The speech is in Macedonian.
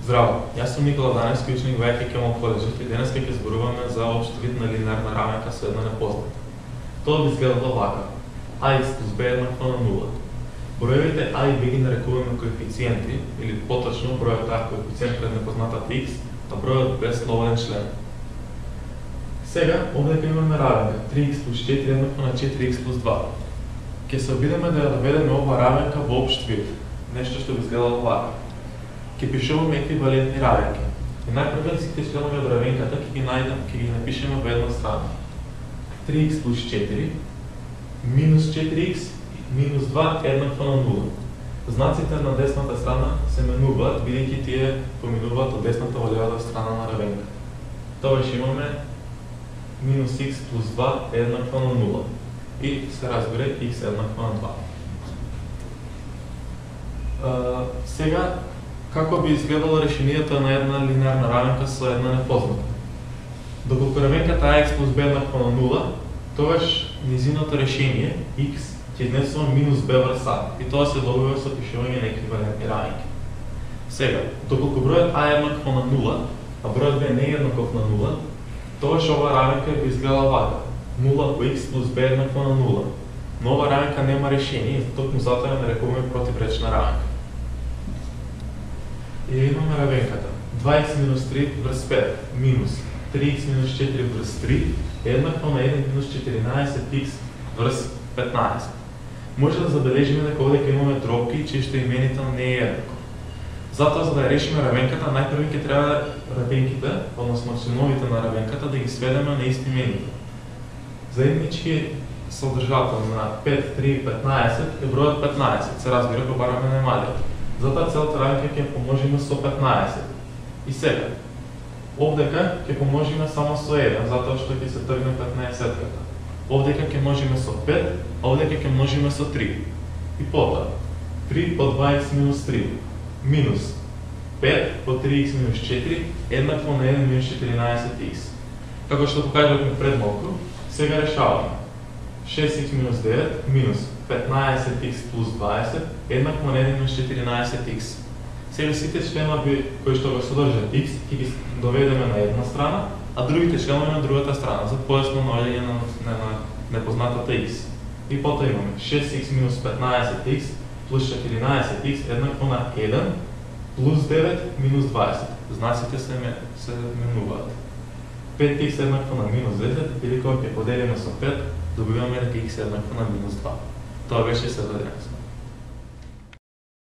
Здраво! Јас сум Никола Даневски, ученик во ЕКК во коледжот, и денес ќе зборуваме за општ вид на линеарна равенка со една непозната. Тоа би изгледало вака. ax плюс b еднакво на 0. Броевите a и b ги нарекуваме коефициенти, или поточно бројот a коефициент пред непознатата x, а бројот b слободен член. Сега, овде имаме равенка 3x плюс 4 еднакво на 4x плюс 2. Ќе се обидеме да ја доведеме ова равенка во општ вид, нешто што би изгледало вака. Ќе пишуваме еквивалентни равенки. И најпрво сите членови од равенката ќе ги напишеме во една страна. 3x плюс 4 минус 4x минус 2 еднакво на 0. Знаците на десната страна се менуваат, бидејќи тие поминуваат од десната во левата страна на равенката. Тогаш имаме минус x плюс 2 еднакво на 0. И се разбере x еднакво на 2. Сега, како би изгледало решението на една линеарна равенка со една непозната? Доколку равенката ax плюс b еднакво на 0, тогаш низиното решение x ќе изнесува минус b врз a, и тоа се добива со пишување на еквивалентни равенки. Сега, доколку бројот a е еднакво на 0, а бројот b не е еднаков на 0, тогаш ова равенка би изгледала вака. 0 по x плюс b еднакво на 0. Но ова равенка нема решение, и токму затоа ја нарекуваме противречна равенка. И имаме равенката 2x минус 3 врз 5 минус 3x минус 4 врз 3 е еднакво на 1 минус 14x врз 15. Може да забележиме дека овде ќе имаме тропки, чието именител не е еднакво. Затоа, за да ја решиме равенката, најпрво ќе треба равенките, односно членовите на равенката, да ги сведеме на ист именител. Заеднички содржател на 5, 3, 15 е бројот 15, се разбира го бараме најмалиот. Затоа целата равенка ќе поможиме со 15. И сега, овдека ќе поможиме само со 1, затоа што ќе се тргне 15-ката. Овдека ќе можиме со 5, а овдека ќе множиме со 3. И потоа, 3 по 2x минус 3, минус 5 по 3x минус 4, еднакво на 1 минус 14x. Како што покажавме пред малку, сега решаваме. 6x минус 9 минус 15x плюс 20 еднакво на 1 минус 14x. Сега сите членови кои што го содржат x ќе ги доведеме на една страна, а другите членови на другата страна, за појасно наоѓање на непознатата x. И потоа имаме 6x минус 15x плюс 14x еднакво на 1 плюс 9 минус 20. Знаците се менуваат. 5x еднакво на минус 10, или кога ќе поделиме со 5, добиваме дека x еднакво на минус 2. Тоа беше се за денес.